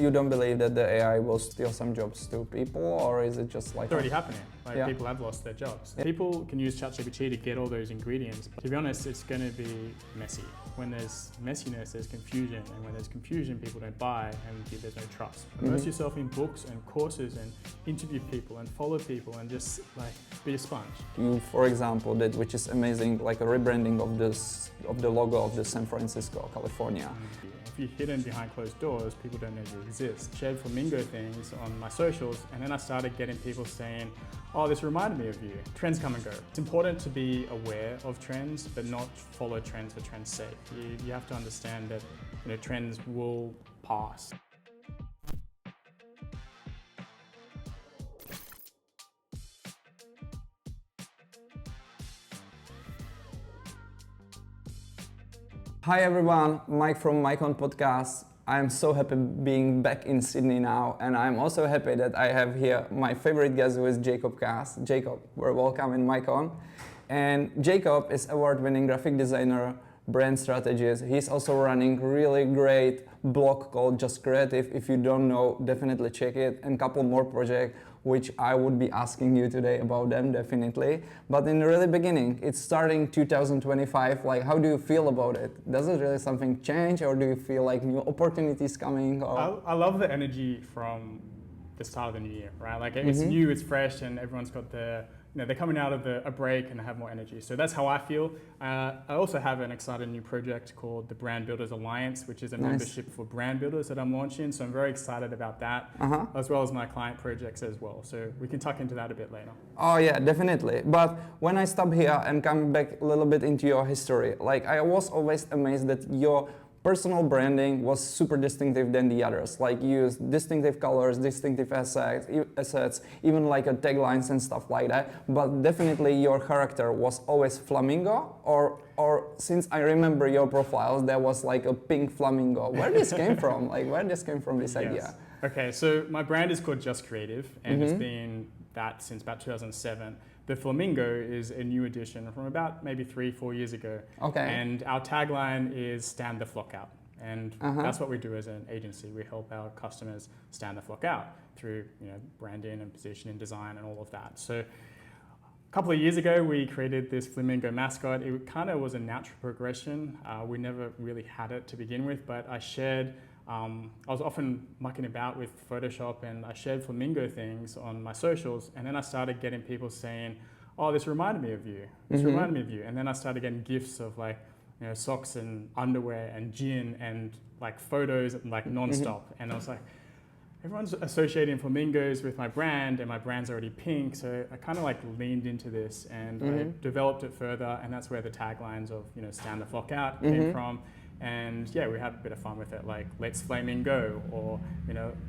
You don't believe that the AI will steal some jobs to people, or is it just like... It's already happening. People have lost their jobs. Yeah. People can use ChatGPT to get all those ingredients, but to be honest, it's going to be messy. When there's messiness, there's confusion, and when there's confusion, people don't buy, and there's no trust. Immerse yourself in books and courses and interview people and follow people and just be a sponge. You, for example, did, which is amazing, like a rebranding of the logo of the San Francisco, California. If you're hidden behind closed doors, people don't know you exist. Shared flamingo things on my socials, and then I started getting people saying, oh, this reminded me of you. Trends come and go. It's important to be aware of trends, but not follow trends for trends' sake. You have to understand that trends will pass. Hi everyone, Mike from Mike on Podcast. I'm so happy being back in Sydney now, and I'm also happy that I have here my favorite guest, who is Jacob Cast. Jacob, we're welcome in Mike on. And Jacob is award-winning graphic designer, brand strategist. He's also running really great blog called Just Creative. If you don't know, definitely check it, and a couple more projects which I would be asking you today about them, definitely. But in the really beginning, it's starting 2025, how do you feel about it? Does it really something change, or do you feel like new opportunities coming? Or? I love the energy from the start of the new year, right? It's new, it's fresh, and everyone's got they're coming out of a break and they have more energy. So that's how I feel. I also have an exciting new project called the Brand Builders Alliance, which is a membership for brand builders that I'm launching. So I'm very excited about that, as well as my client projects as well. So we can tuck into that a bit later. Oh yeah, definitely. But when I stop here and come back a little bit into your history, I was always amazed that your personal branding was super distinctive than the others. You use distinctive colors, distinctive assets, even a taglines and stuff like that. But definitely your character was always flamingo, or since I remember your profiles, there was a pink flamingo. Where this came from? Where this came from, this idea? Okay, so my brand is called Just Creative, and it's been that since about 2007. The flamingo is a new addition from about maybe 3-4 years ago. Okay. And our tagline is stand the flock out. And that's what we do as an agency. We help our customers stand the flock out through branding and positioning, design, and all of that. So a couple of years ago, we created this flamingo mascot. It kind of was a natural progression. We never really had it to begin with, but I shared I was often mucking about with Photoshop, and I shared flamingo things on my socials, and then I started getting people saying, oh, this reminded me of you. This reminded me of you. And then I started getting gifts of socks and underwear and gin and photos nonstop. And I was like, everyone's associating flamingos with my brand, and my brand's already pink. So I kind of leaned into this, and I developed it further, and that's where the taglines of stand the flock out came from. And yeah, we had a bit of fun with it, let's flaming go, or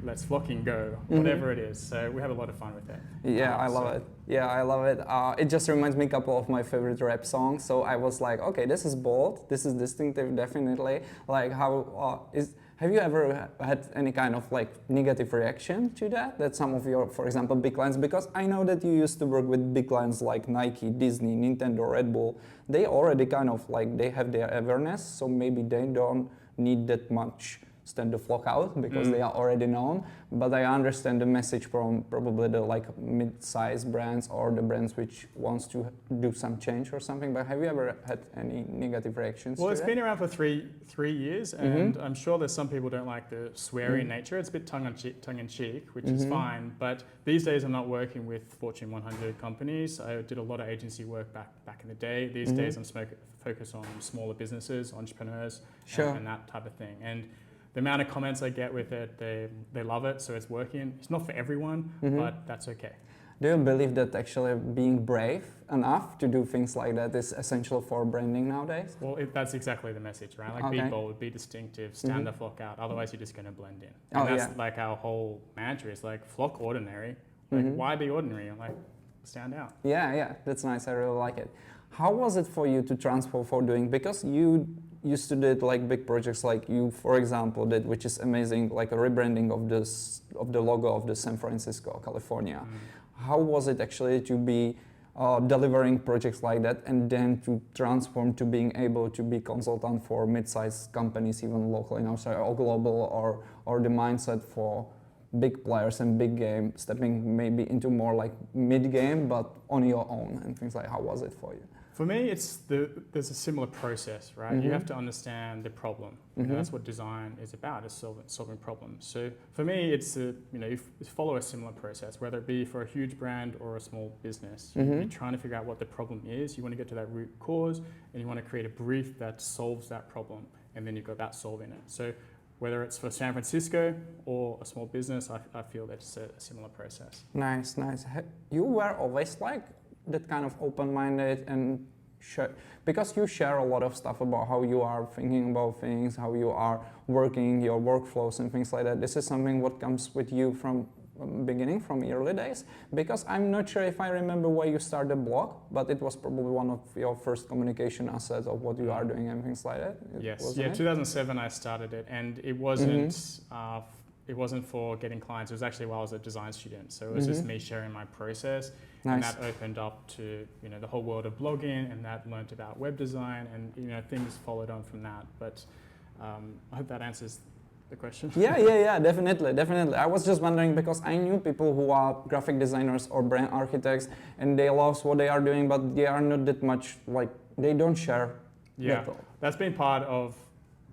let's flocking go, whatever it is. So we have a lot of fun with it. Yeah, I love it. Yeah, I love it. It just reminds me a couple of my favorite rap songs. So I was like, okay, this is bold, this is distinctive, definitely. Have you ever had any kind of negative reaction to that? That some of your, for example, big clients, because I know that you used to work with big clients like Nike, Disney, Nintendo, Red Bull. They already kind of they have their awareness, so maybe they don't need that much stand the flock out because they are already known. But I understand the message from probably the mid-sized brands or the brands which wants to do some change or something. But have you ever had any negative reactions? Well, it's been around for three years, and I'm sure there's some people don't like the sweary nature. It's a bit tongue in cheek, which is fine. But these days, I'm not working with Fortune 100 companies. I did a lot of agency work back in the day. These days, I'm focused on smaller businesses, entrepreneurs, and that type of thing. And the amount of comments I get with it, they love it, so it's working. It's not for everyone, but that's okay. Do you believe that actually being brave enough to do things like that is essential for branding nowadays? Well, that's exactly the message, right? Be bold, be distinctive, stand the flock out. Otherwise, you're just going to blend in. And that's our whole mantra is flock ordinary. Why be ordinary? Stand out. Yeah, that's nice. I really like it. How was it for you to transfer for doing, because you used to do big projects you, for example, did, which is amazing, a rebranding of the logo of the San Francisco, California. How was it actually to be delivering projects like that, and then to transform to being able to be consultant for mid-sized companies, even local in Australia or global, or the mindset for big players and big game, stepping maybe into more like mid-game, but on your own and things like, how was it for you? For me, there's a similar process, right? You have to understand the problem. You know, that's what design is about, is solving problems. So for me, it's you follow a similar process, whether it be for a huge brand or a small business. You're trying to figure out what the problem is. You want to get to that root cause, and you want to create a brief that solves that problem, and then you've got that solving it. So whether it's for San Francisco or a small business, I feel that's a similar process. Nice. You were always like that kind of open-minded and because you share a lot of stuff about how you are thinking about things, how you are working, your workflows and things like that. This is something what comes with you from beginning, from early days, because I'm not sure if I remember where you started the blog, but it was probably one of your first communication assets of what you are doing and things like that. Yes, 2007 I started it, and it wasn't it wasn't for getting clients. It was actually while I was a design student, so it was just me sharing my process. Nice. And that opened up to the whole world of blogging, and that learnt about web design, and things followed on from that. But I hope that answers the question. Yeah, definitely. I was just wondering because I knew people who are graphic designers or brand architects, and they love what they are doing, but they are not that much like they don't share. Yeah, that's been part of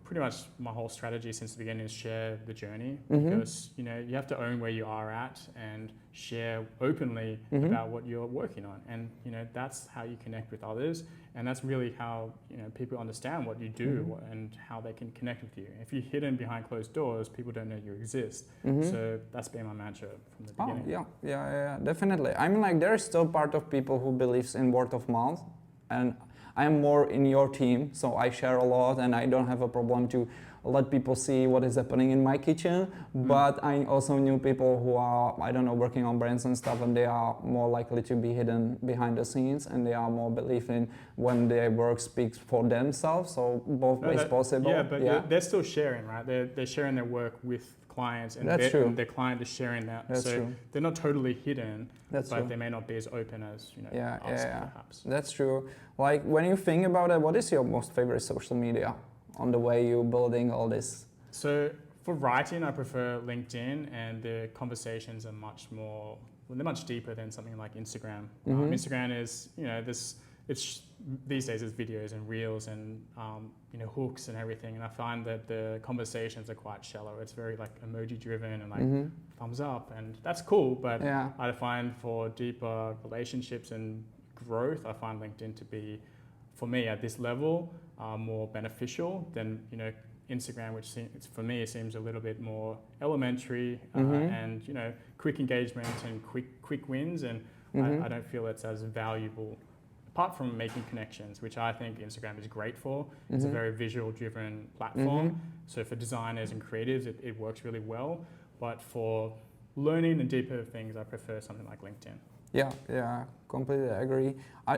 pretty much my whole strategy since the beginning, is share the journey, because you have to own where you are at and share openly about what you're working on, and that's how you connect with others, and that's really how people understand what you do and how they can connect with you. If you're hidden behind closed doors, people don't know you exist. So that's been my mantra from the beginning. Yeah, definitely. I mean, like, there is still part of people who believes in word of mouth, and I'm more in your team, so I share a lot, and I don't have a problem to let people see what is happening in my kitchen. But I also knew people who are, I don't know, working on brands and stuff, and they are more likely to be hidden behind the scenes, and they are more believe in when their work speaks for themselves. So both ways possible. Yeah, but they're still sharing, right? They're sharing their work with clients, and and their client is sharing that. That's true. They're not totally hidden, That's but true. they may not be as open as us, perhaps. That's true. Like, when you think about it, what is your most favorite social media on the way you're building all this? So for writing, I prefer LinkedIn, and the conversations are they're much deeper than something like Instagram. Instagram is, these days it's videos and reels and hooks and everything, and I find that the conversations are quite shallow. It's very like emoji driven and like thumbs up, and that's cool, but I find for deeper relationships and growth, I find LinkedIn to be, for me at this level, more beneficial than Instagram, which for me it seems a little bit more elementary and quick engagement and quick wins, and I don't feel it's as valuable, apart from making connections, which I think Instagram is great for. It's a very visual driven platform, so for designers and creatives it works really well, but for learning and deeper things I prefer something like LinkedIn. Yeah, completely agree.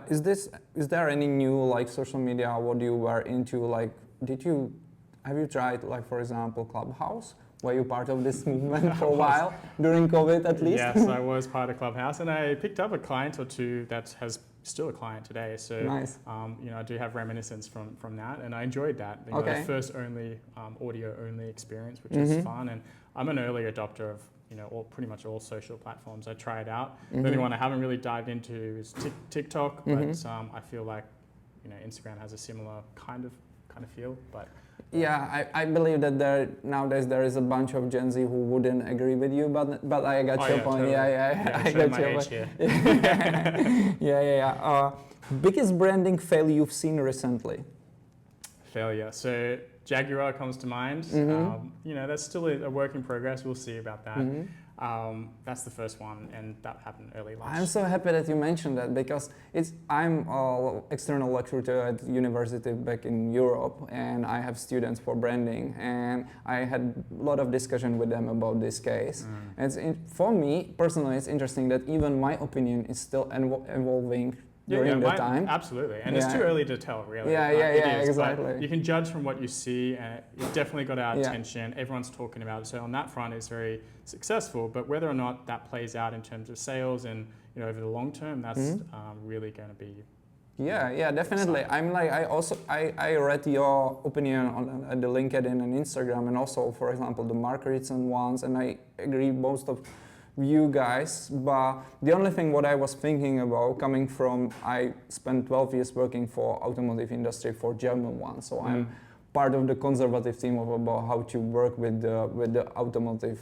Is there any new like social media what you were into? Like, have you tried, like, for example, Clubhouse? Were you part of this movement for a while during COVID at least? Yes, I was part of Clubhouse, and I picked up a client or two that has still a client today. So nice. I do have reminiscence from that, and I enjoyed that. The first audio only experience, which was fun, and I'm an early adopter of pretty much all social platforms. I try it out. The only one I haven't really dived into is TikTok, but I feel like Instagram has a similar kind of feel, but. Yeah, I believe that nowadays there is a bunch of Gen Z who wouldn't agree with you, but I got your point. Totally. I got your point. Yeah. Biggest branding fail you've seen recently? Failure. So Jaguar comes to mind. That's still a work in progress. We'll see about that. That's the first one, and that happened early last year. I'm so happy that you mentioned that, because I'm an external lecturer at university back in Europe, and I have students for branding, and I had a lot of discussion with them about this case. For me personally, it's interesting that even my opinion is still evolving during the time. Absolutely, and it's too early to tell, really. Exactly. You can judge from what you see, and it definitely got our attention. Everyone's talking about it, so on that front, it's very successful. But whether or not that plays out in terms of sales and over the long term, that's really going to be. Yeah, definitely. I'm like, I read your opinion on the LinkedIn and Instagram, and also, for example, the Mark Ritson ones, and I agree most of you guys. But the only thing what I was thinking about, coming from, I spent 12 years working for automotive industry for German one, so I'm part of the conservative team about how to work with the automotive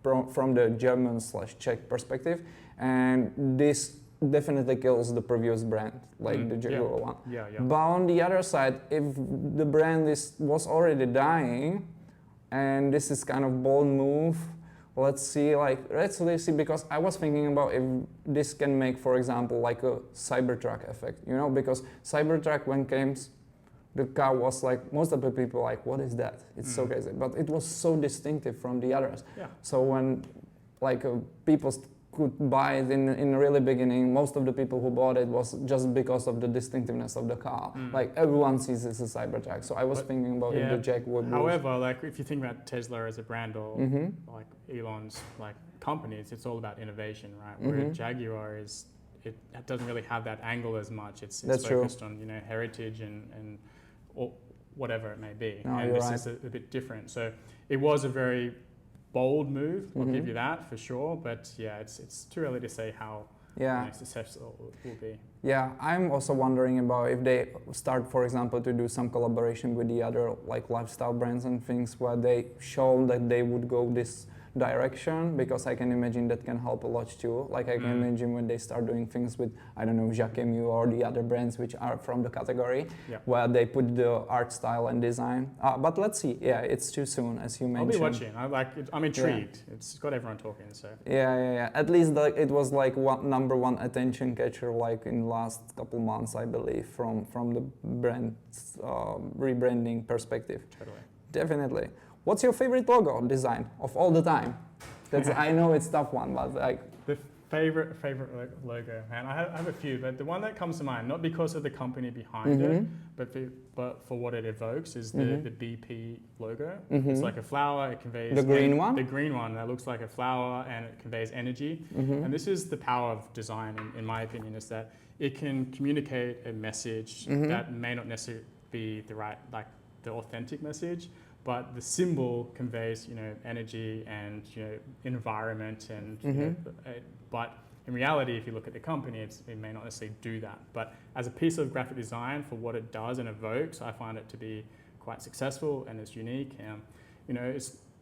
from the German/Czech perspective, and this definitely kills the previous brand, like the Jaguar one. Yeah. But on the other side, if the brand was already dying, and this is kind of bold move, let's see, because I was thinking about if this can make, for example, like a Cybertruck effect, because Cybertruck when came, the car was like, most of the people like, what is that? It's so crazy, but it was so distinctive from the others. Yeah. So when people could buy it in the really beginning, most of the people who bought it was just because of the distinctiveness of the car. Like everyone sees this as a Cybertruck. So I was thinking about if the Jaguar. However, like if you think about Tesla as a brand or like Elon's like companies, it's all about innovation, right? Where Jaguar it doesn't really have that angle as much. It's focused on heritage and or whatever it may be. No, and this right. is a bit different. So it was a very bold move, I'll give you that for sure, but it's too early to say how successful it will be. Yeah, I'm also wondering about if they start, for example, to do some collaboration with the other like lifestyle brands and things where they show that they would go this direction, because I can imagine that can help a lot too. Like I can imagine when they start doing things with, I don't know, Jacquemus or the other brands which are from the category, where they put the art style and design. But let's see. Yeah, it's too soon, as you mentioned. I'll be watching. I'm intrigued. It's got everyone talking. So yeah. At least it was like number one attention catcher like in last couple months, I believe, from the brand's rebranding perspective. Totally. Definitely. What's your favorite logo design of all the time? I know it's a tough one, but like the favorite logo, man. I have a few, but the one that comes to mind, not because of the company behind it, but for what it evokes, is the BP logo. It's like a flower. It conveys the green one. The green one that looks like a flower and it conveys energy. And this is the power of design, in my opinion, is that it can communicate a message that may not necessarily be the authentic message. But the symbol conveys, energy and environment, and but in reality, if you look at the company, it may not necessarily do that. But as a piece of graphic design, for what it does and evokes, I find it to be quite successful and it's unique. And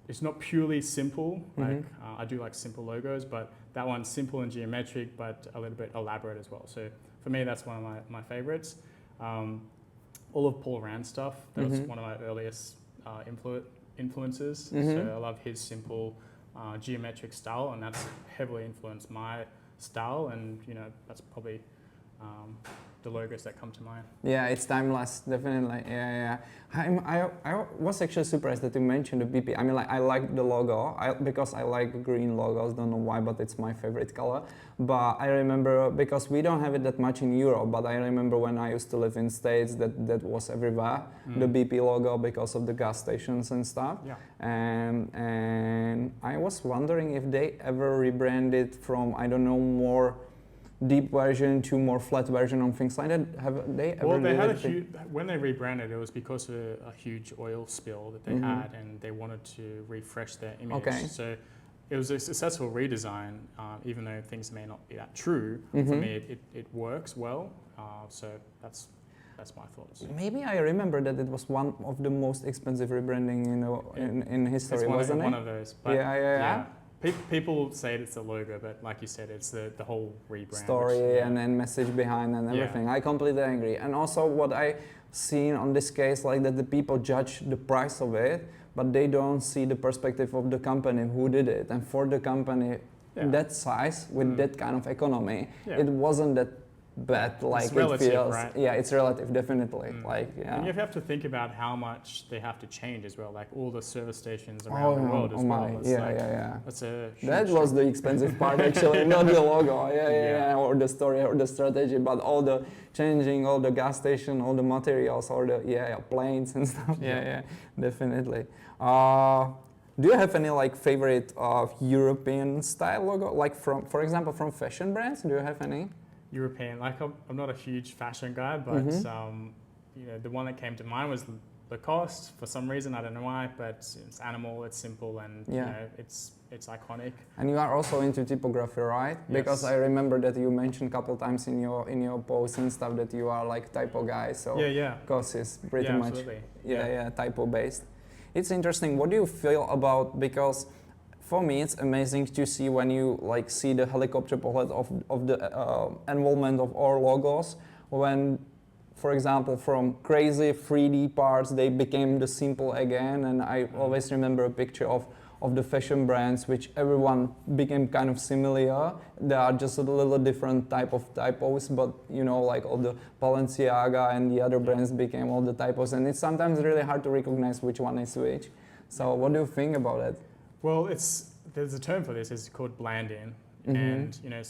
it's not purely simple. Like I do like simple logos, but that one's simple and geometric, but a little bit elaborate as well. So for me, that's one of my favorites. All of Paul Rand's stuff. That was one of my earliest influences. So I love his simple geometric style, and that's heavily influenced my style, and that's probably the logos that come to mind. Yeah, it's timeless, definitely. Yeah. I was actually surprised that you mentioned the BP. I mean, like I like the logo because I like green logos. Don't know why, but it's my favorite color. But I remember, because we don't have it that much in Europe, but I remember when I used to live in States that was everywhere, the BP logo, because of the gas stations and stuff. Yeah. And I was wondering if they ever rebranded from, I don't know, more deep version to more flat version on things like that. Have they ever? Well, they had when they rebranded, it was because of a huge oil spill that they had, and they wanted to refresh their image. Okay. So it was a successful redesign, even though things may not be that true. For me, it works well. So that's my thoughts. Maybe I remember that it was one of the most expensive rebranding in history, wasn't it? One of those. But yeah. People say it's the logo, but like you said, it's the whole rebrand. Story and then message behind and everything. Yeah. I completely agree. And also what I seen on this case, like that the people judge the price of it, but they don't see the perspective of the company who did it. And for the company that size, with that kind of economy, it wasn't that bad, like it's relative, it feels. Right? Yeah, it's relative, definitely. And you have to think about how much they have to change as well, like all the service stations around the world as well. That's a that was the expensive part actually, not the logo, or the story or the strategy, but all the changing, all the gas station, all the materials, all the planes and stuff. Yeah, definitely. Do you have any like favorite European style logo, like from, for example, from fashion brands? Do you have any? European, like I'm not a huge fashion guy, but you know, the one that came to mind was Lacoste. For some reason, I don't know why, but it's animal, it's simple, and you know, it's iconic. And you are also into typography, right? Yes. Because I remember that you mentioned a couple times in your posts and stuff that you are like typo guy. So Lacoste is pretty much typo based. It's interesting. What do you feel about, because for me it's amazing to see when you like see the helicopter pilot of the involvement of our logos, when, for example, from crazy 3D parts they became the simple again. And I always remember a picture of the fashion brands which everyone became kind of similar. They are just a little different type of typos, but you know, like all the Balenciaga and the other brands became all the typos, and it's sometimes really hard to recognize which one is which. So what do you think about it? Well, there's a term for this. It's called blanding, and you know,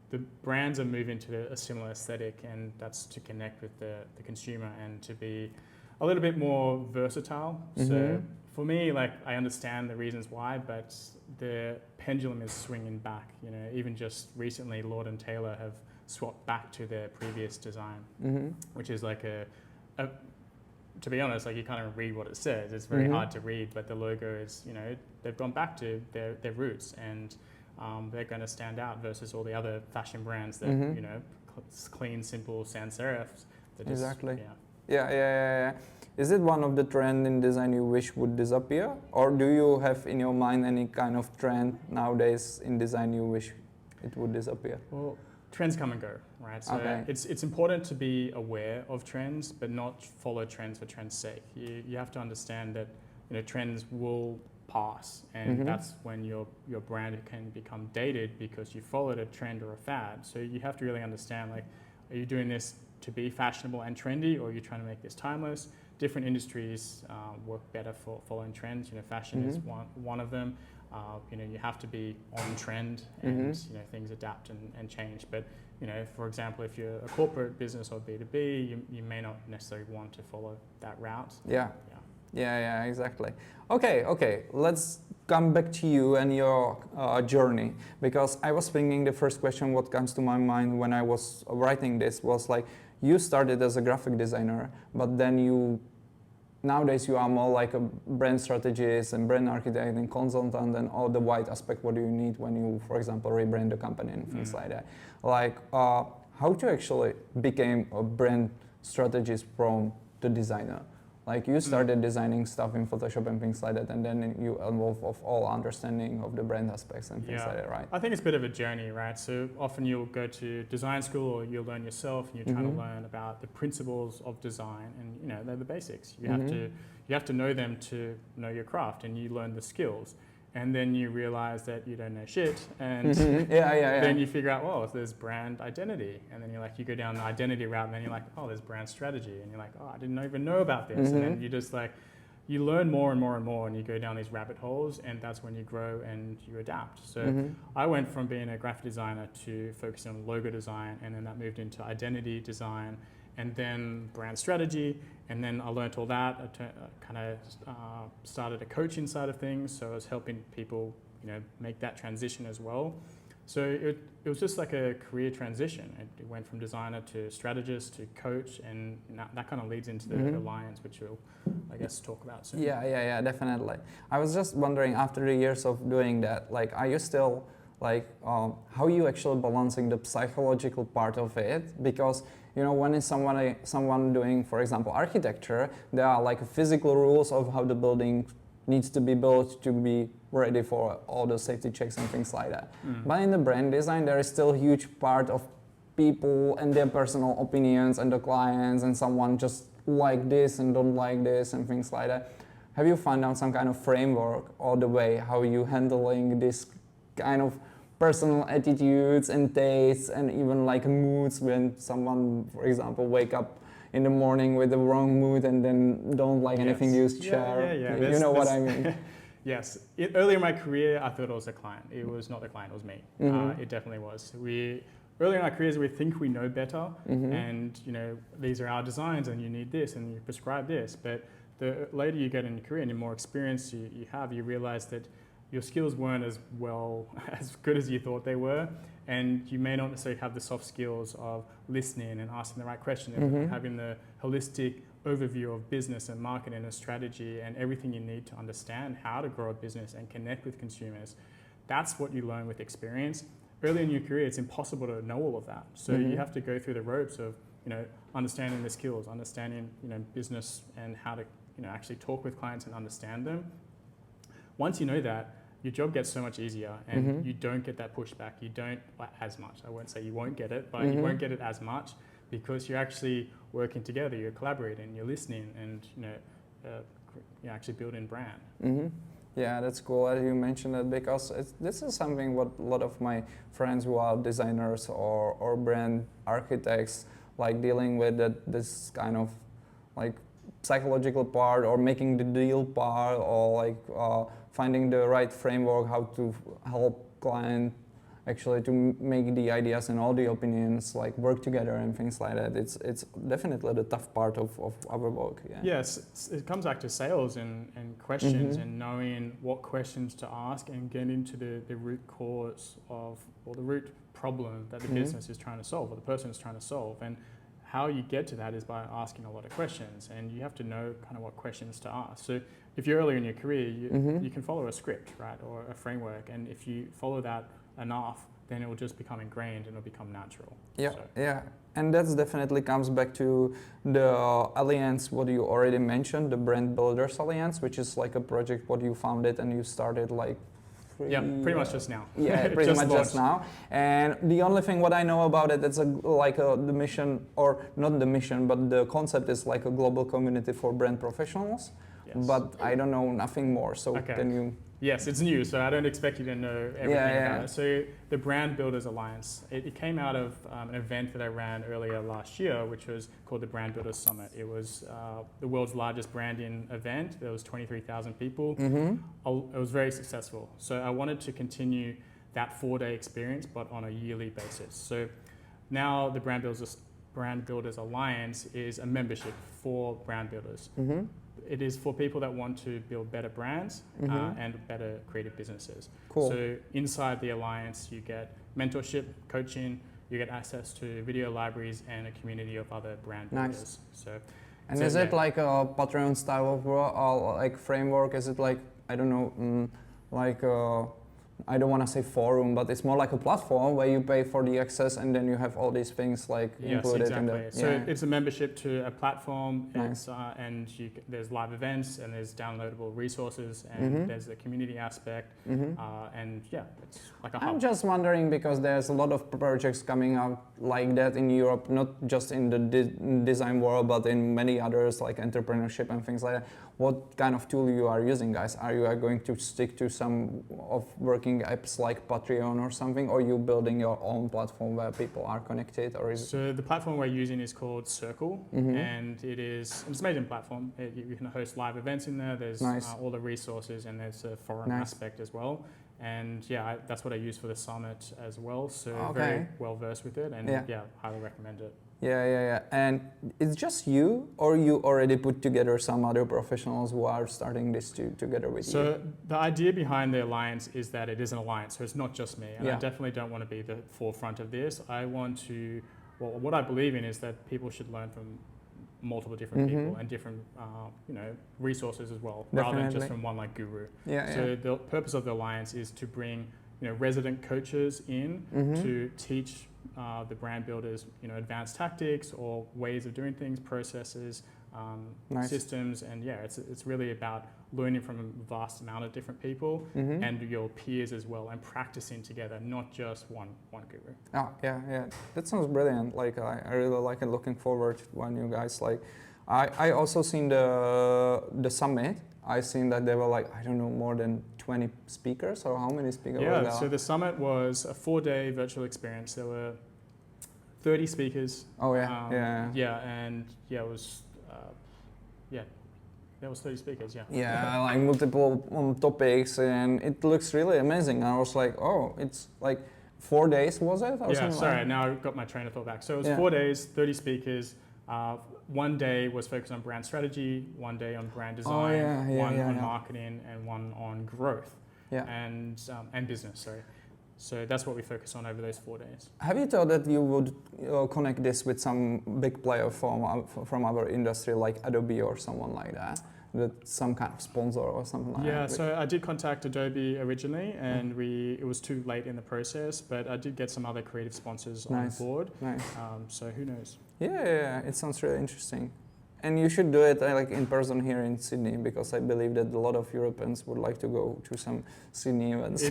the brands are moving to a similar aesthetic, and that's to connect with the consumer and to be a little bit more versatile. So for me, like, I understand the reasons why, but the pendulum is swinging back. You know, even just recently, Lord and Taylor have swapped back to their previous design, which is like to be honest, like, you can't even read what it says. It's very hard to read, but the logo is, you know, they've gone back to their roots, and they're going to stand out versus all the other fashion brands that, you know, clean, simple sans serifs. Exactly. Yeah. Is it one of the trend in design you wish would disappear? Or do you have in your mind any kind of trend nowadays in design you wish it would disappear? Well, trends come and go, right? So it's important to be aware of trends, but not follow trends for trends' sake. You have to understand that, you know, trends will pass, and that's when your brand can become dated because you followed a trend or a fad. So you have to really understand, like, are you doing this to be fashionable and trendy, or are you trying to make this timeless? Different industries work better for following trends. You know, fashion is one of them. You know, you have to be on trend, and you know, things adapt and change. But you know, for example, if you're a corporate business or B2B, you may not necessarily want to follow that route. Yeah, exactly. Okay, let's come back to you and your journey, because I was thinking the first question what comes to my mind when I was writing this was like, you started as a graphic designer, but then nowadays you are more like a brand strategist and brand architect and consultant and all the wide aspect what do you need when you, for example, rebrand the company and things like that. Like, how to actually become a brand strategist from the designer? Like, you started designing stuff in Photoshop and things like that, and then you evolve of all understanding of the brand aspects and things like that, right? I think it's a bit of a journey, right? So often you'll go to design school, or you'll learn yourself, and you're trying to learn about the principles of design, and you know, they're the basics. You have to know them to know your craft, and you learn the skills. And then you realize that you don't know shit, and then you figure out, well, there's brand identity, and then you go down the identity route, and then you're like, oh, there's brand strategy, and you're like, oh, I didn't even know about this, and then you just like, you learn more and more and more, and you go down these rabbit holes, and that's when you grow and you adapt. So I went from being a graphic designer to focusing on logo design, and then that moved into identity design, and then brand strategy, and then I learned all that. I kind of started a coaching side of things, so I was helping people, you know, make that transition as well. So it was just like a career transition. It went from designer to strategist to coach, and that kind of leads into the alliance, which we'll, I guess, talk about soon. Yeah, definitely. I was just wondering, after the years of doing that, like, are you still like, how are you actually balancing the psychological part of it? Because, you know, when it's someone doing, for example, architecture, there are like physical rules of how the building needs to be built to be ready for all the safety checks and things like that. But in the brand design, there is still a huge part of people and their personal opinions and the clients, and someone just like this and don't like this and things like that. Have you found out some kind of framework or the way how you handling this kind of personal attitudes and tastes and even like moods when someone, for example, wake up in the morning with the wrong mood and then don't like anything you share? Yeah. You know what I mean? Yes. Earlier in my career, I thought it was a client. It was not the client, it was me. It definitely was. Earlier in our careers, we think we know better, and you know, these are our designs and you need this and you prescribe this. But the later you get in your career and the more experience you have, you realize that your skills weren't as as good as you thought they were, and you may not necessarily have the soft skills of listening and asking the right question, and having the holistic overview of business and marketing and strategy and everything you need to understand how to grow a business and connect with consumers. That's what you learn with experience. Early in your career, it's impossible to know all of that. So you have to go through the ropes of, understanding the skills, understanding, business and how to, actually talk with clients and understand them. Once you know that, your job gets so much easier, and you don't get that pushback. You don't as much. I won't say you won't get it, but you won't get it as much because you're actually working together, you're collaborating, you're listening, and you're actually building brand. Yeah, that's cool that you mentioned that, because this is something what a lot of my friends who are designers or brand architects like dealing with, that this kind of like psychological part, or making the deal part, or like finding the right framework how to help client actually to make the ideas and all the opinions like work together and things like that. It's definitely the tough part of our work. Yeah. Yes, it comes back to sales and questions and knowing what questions to ask and get into the root cause of, or the root problem that the business is trying to solve, or the person is trying to solve. And how you get to that is by asking a lot of questions, and you have to know kind of what questions to ask. So if you're early in your career, you can follow a script, right, or a framework, and if you follow that enough, then it will just become ingrained and it'll become natural. Yeah, yeah. And that definitely comes back to the alliance, what you already mentioned, the Brand Builders Alliance, which is like a project what you founded and you started like pretty much just now. Yeah, pretty much just now. And the only thing what I know about it, it's the mission, or not the mission, but the concept is like a global community for brand professionals. Yes. But I don't know nothing more. So can you? Yes, it's new, so I don't expect you to know everything about it. So the Brand Builders Alliance, it came out of an event that I ran earlier last year, which was called the Brand Builders Summit. It was the world's largest branding event. There was 23,000 people. It was very successful. So I wanted to continue that 4-day experience, but on a yearly basis. So now the Brand Builders Alliance is a membership for brand builders. It is for people that want to build better brands and better creative businesses. Cool. So inside the Alliance, you get mentorship, coaching, you get access to video libraries and a community of other brand builders. And is it like a Patreon style of like framework? Is it like, I don't know, I don't want to say forum, but it's more like a platform where you pay for the access and then you have all these things like included. Yes, exactly. In the, so it's a membership to a platform, nice. And there's live events and there's downloadable resources and there's the community aspect and it's like a hub. I'm just wondering, because there's a lot of projects coming out like that in Europe, not just in the design world, but in many others like entrepreneurship and things like that. What kind of tool you are using, guys? Are you going to stick to some of working apps like Patreon or something, or are you building your own platform where people are connected? Or is So the platform we're using is called Circle, and it's an amazing platform. You can host live events in there. There's all the resources, and there's a forum aspect as well. And that's what I use for the summit as well. So very well versed with it, and highly recommend it. Yeah. And it's just you, or you already put together some other professionals who are starting this together with you? So the idea behind the alliance is that it is an alliance, so it's not just me. And I definitely don't want to be the forefront of this. I want to, what I believe in is that people should learn from multiple different people and different resources as well, rather than just from one like guru. So the purpose of the alliance is to bring resident coaches in to teach the brand builders advanced tactics or ways of doing things, processes, systems, and it's really about learning from a vast amount of different people and your peers as well, and practicing together, not just one guru. Oh yeah, that sounds brilliant. Like I really like it. Looking forward when you guys like. I also seen the summit. I seen that there were like, I don't know, more than 20 speakers, or how many speakers were there? So the summit was a 4-day virtual experience. There were 30 speakers. Oh yeah. It was there was 30 speakers. Like multiple topics, and it looks really amazing. I was like, oh, it's like 4 days, was it? Or now I got my train of thought back. So it was 4 days, 30 speakers. One day was focused on brand strategy, one day on brand design, one on marketing, and one on growth and business. Sorry. So that's what we focus on over those 4 days. Have you thought that you would connect this with some big player from our industry, like Adobe or someone like that? With some kind of sponsor or something like that? Yeah, so I did contact Adobe originally, and it was too late in the process, but I did get some other creative sponsors on board. Nice. So who knows? Yeah, it sounds really interesting. And you should do it like in person here in Sydney, because I believe that a lot of Europeans would like to go to some Sydney events.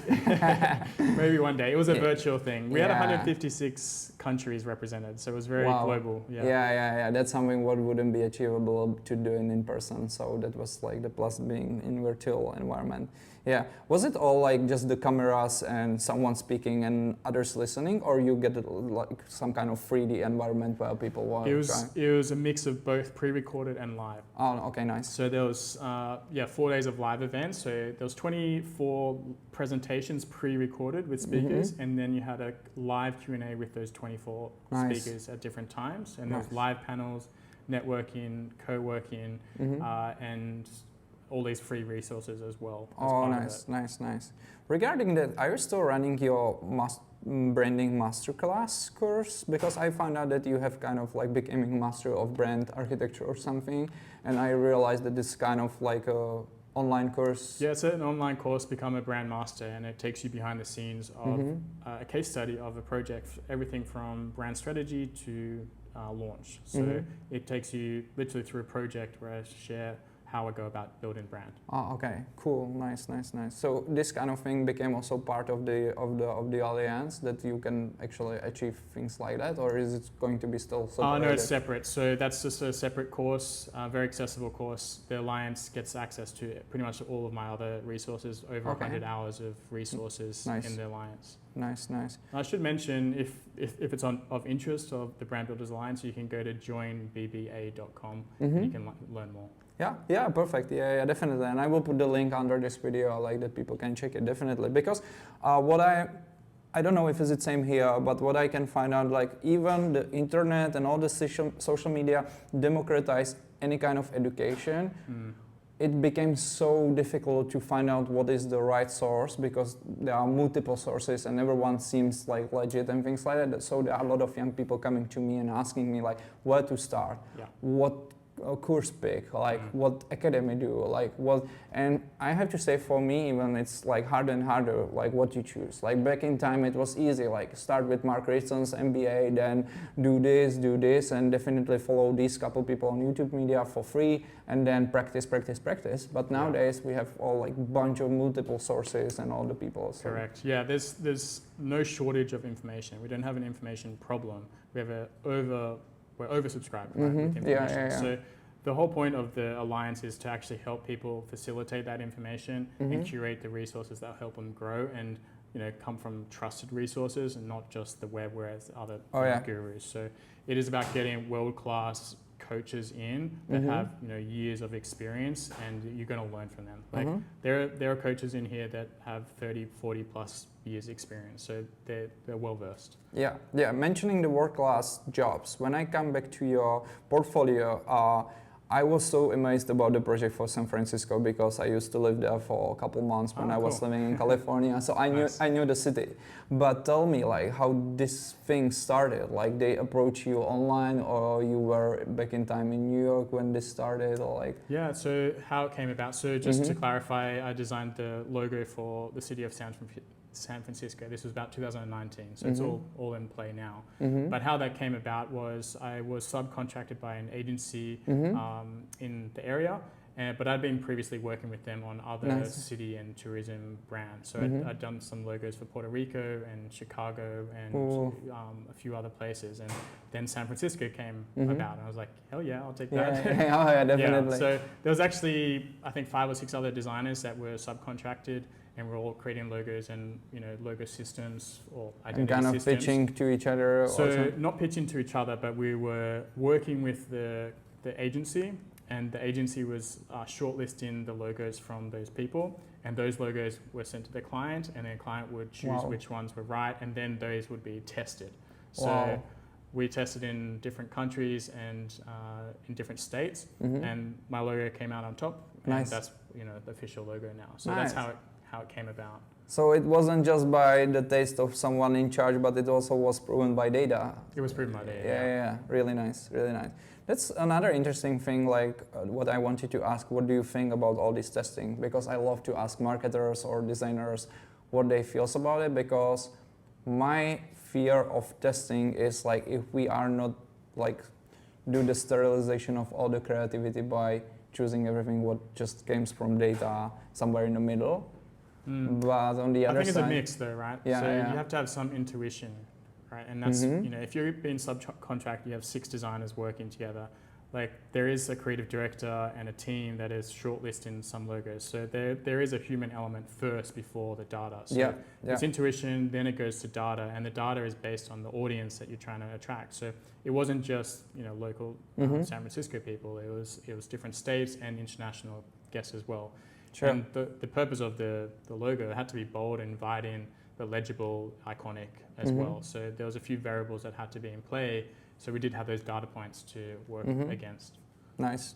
Maybe one day. It was a virtual thing. We had 156 countries represented, so it was very global. Yeah. That's something what wouldn't be achievable to do in person. So that was like the plus being in virtual environment. Yeah. Was it all like just the cameras and someone speaking and others listening, or you get like some kind of 3D environment where people want to try? It was a mix of both pre-recorded and live. Oh, okay, nice. So there was 4 days of live events. So there was 24 presentations pre-recorded with speakers, and then you had a live Q&A with those 24 speakers at different times. And there was live panels, networking, co-working, and all these free resources as well. Oh, nice. Regarding that, are you still running your branding masterclass course? Because I found out that you have kind of like becoming master of brand architecture or something, and I realized that this is kind of like a online course. Yeah, it's an online course, Become a Brand Master, and it takes you behind the scenes of a case study of a project, everything from brand strategy to launch. So it takes you literally through a project where I share how I go about building brand. Oh, okay, cool, nice. So this kind of thing became also part of the alliance, that you can actually achieve things like that, or is it going to be still separated? No, it's separate. So that's just a separate course, very accessible course. The alliance gets access to pretty much all of my other resources, over 100 hours of resources in the alliance. Nice. I should mention, if it's of interest of the Brand Builders Alliance, you can go to joinbba.com and you can learn more. Yeah, perfect. Yeah, definitely. And I will put the link under this video, like that people can check it definitely. Because what I don't know if it's the same here, but what I can find out, like even the internet and all the social media democratize any kind of education. It became so difficult to find out what is the right source, because there are multiple sources and everyone seems like legit and things like that. So there are a lot of young people coming to me and asking me like where to start, what course pick, like what academy do, like what, and I have to say for me even it's like harder and harder, like what you choose. Like back in time it was easy, like start with Mark Richardson's MBA, then do this and definitely follow these couple people on YouTube media for free, and then practice. But nowadays we have all like bunch of multiple sources and all the people. So. Correct. Yeah, there's no shortage of information. We don't have an information problem. We have we're oversubscribed with information. Yeah. So the whole point of the alliance is to actually help people facilitate that information and curate the resources that help them grow and come from trusted resources and not just the web, whereas other gurus. So it is about getting world-class coaches in that have years of experience, and you're going to learn from them. Like there are coaches in here that have 30, 40 plus years experience, so they're well versed. Yeah. Mentioning the world-class jobs, when I come back to your portfolio, I was so amazed about the project for San Francisco, because I used to live there for a couple months when I was living in California, so I knew the city. But tell me, like, how this thing started. Like, they approached you online, or you were back in time in New York when this started, or like? Yeah, so how it came about. So just to clarify, I designed the logo for the city of San Francisco. This was about 2019, so it's all in play now. But how that came about was I was subcontracted by an agency in the area, but I'd been previously working with them on other city and tourism brands. So I'd done some logos for Puerto Rico and Chicago and a few other places, and then San Francisco came about, and I was like, hell yeah, I'll take that. Yeah, definitely. So there was actually, I think, 5 or 6 other designers that were subcontracted, and we're all creating logos and logo systems or identity and kind of systems. pitching to each other. So not pitching to each other, but we were working with the agency, and the agency was shortlisting the logos from those people, and those logos were sent to the client, and the client would choose which ones were right, and then those would be tested. So we tested in different countries and in different states, and my logo came out on top. And that's the official logo now. So that's how it came about. So it wasn't just by the taste of someone in charge, but it also was proven by data. It was proven by data. Yeah. Really nice, really nice. That's another interesting thing, like what I wanted to ask, what do you think about all this testing? Because I love to ask marketers or designers what they feel about it, because my fear of testing is like if we are not like do the sterilization of all the creativity by choosing everything what just comes from data somewhere in the middle. But on the other side, I think it's a mix though, right? Yeah, so you have to have some intuition, right? And that's, if you're being subcontract, you have 6 designers working together. Like there is a creative director and a team that is shortlisting some logos. So there is a human element first before the data. So it's intuition, then it goes to data, and the data is based on the audience that you're trying to attract. So it wasn't just local San Francisco people. It was different states and international guests as well. Sure. And the purpose of the logo had to be bold, inviting, but legible, iconic as well. So there was a few variables that had to be in play. So we did have those data points to work against. Nice.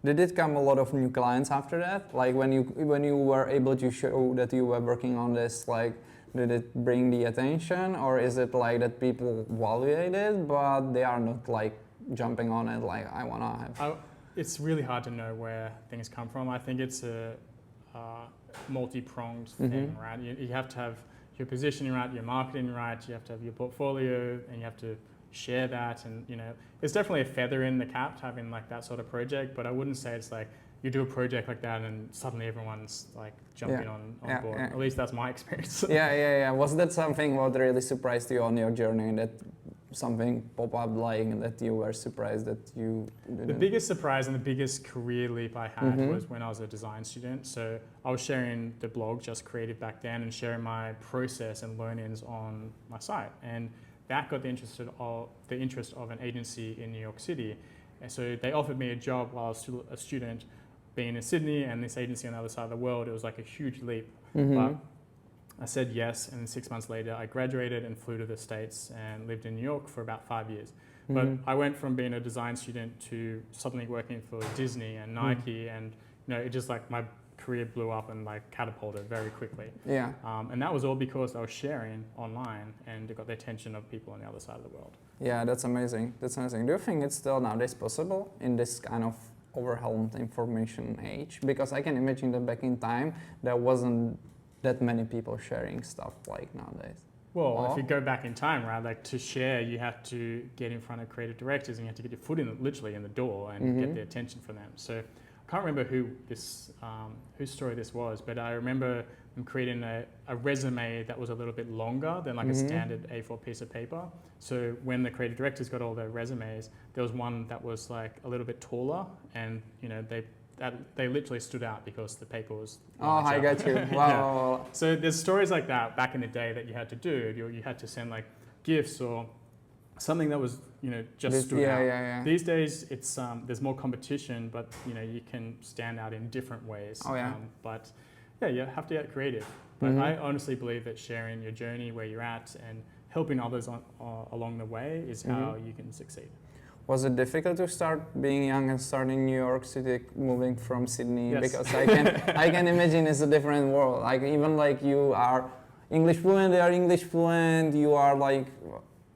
Did it come a lot of new clients after that? Like when you were able to show that you were working on this, like did it bring the attention, or is it like that people evaluate it, but they are not like jumping on it like I wanna have? It's really hard to know where things come from. I think it's a multi-pronged thing, right? You have to have your positioning right, your marketing right, you have to have your portfolio, and you have to share that. And it's definitely a feather in the cap having like that sort of project, but I wouldn't say it's like you do a project like that and suddenly everyone's like jumping on board. Yeah. At least that's my experience. Yeah. Was that something what really surprised you on your journey, that something pop up like that you were surprised that you didn't? The biggest surprise and the biggest career leap I had was when I was a design student. So I was sharing the blog Just Creative back then and sharing my process and learnings on my site, and that got the interest of an agency in New York City. And so they offered me a job while I was still a student, being in Sydney, and this agency on the other side of the world. It was like a huge leap. But I said yes, and 6 months later I graduated and flew to the States and lived in New York for about 5 years. But I went from being a design student to suddenly working for Disney and Nike, and it just like my career blew up and like catapulted very quickly. Yeah. And that was all because I was sharing online, and it got the attention of people on the other side of the world. Yeah, that's amazing. Do you think it's still nowadays possible in this kind of overwhelmed information age? Because I can imagine that back in time there wasn't that many people sharing stuff like nowadays. Well, if you go back in time, right, like to share, you have to get in front of creative directors and you have to get your foot literally in the door and get the attention from them. So I can't remember whose story this was, but I remember them creating a resume that was a little bit longer than like a standard A4 piece of paper. So when the creative directors got all their resumes, there was one that was like a little bit taller, and they literally stood out because the paper was larger. I got you. Wow. So there's stories like that back in the day that you had to do. You had to send like gifts or something that was just stood out. Yeah. These days it's there's more competition, but you can stand out in different ways. But you have to get creative. But I honestly believe that sharing your journey, where you're at, and helping others along the way is how you can succeed. Was it difficult to start being young and starting in New York City, moving from Sydney? Yes. Because I can imagine it's a different world. Like even like you are English fluent, they are English fluent. You are like,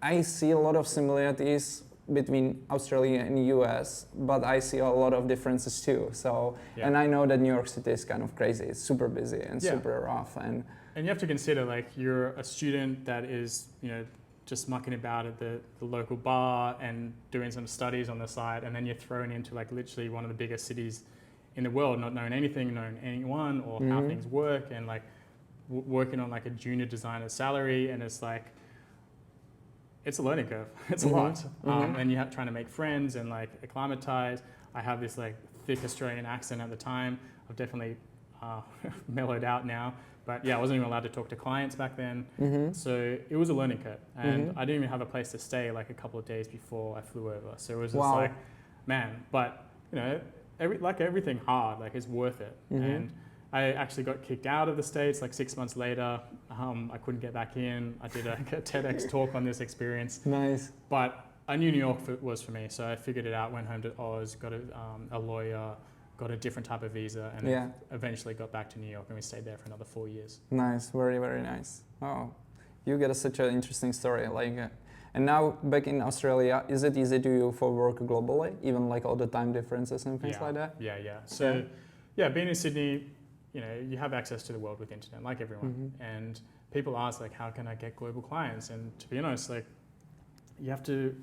I see a lot of similarities between Australia and US, but I see a lot of differences too. So, and I know that New York City is kind of crazy. It's super busy and super rough. And you have to consider, like, you're a student that is, just mucking about at the local bar and doing some studies on the side, and then you're thrown into like literally one of the biggest cities in the world, not knowing anything, knowing anyone or how things work, and like working on like a junior designer salary, and it's like, it's a learning curve. It's a lot. And you have trying to make friends and like acclimatize. I have this like thick Australian accent at the time. I've definitely mellowed out now. But I wasn't even allowed to talk to clients back then. So it was a learning curve. And I didn't even have a place to stay like a couple of days before I flew over. So it was just like, man, but like everything hard, like it's worth it. And I actually got kicked out of the States like 6 months later. I couldn't get back in. I did a TEDx talk on this experience. Nice. But I knew New York was for me, so I figured it out, went home to Oz, got a lawyer, got a different type of visa, and eventually got back to New York, and we stayed there for another 4 years. Nice, very, very nice. Oh, you get such an interesting story. And now back in Australia, is it easy to you for work globally, even like all the time differences and things like that? Yeah. So, being in Sydney, you have access to the world with internet, like everyone. And people ask, like, how can I get global clients? And to be honest, like, you have to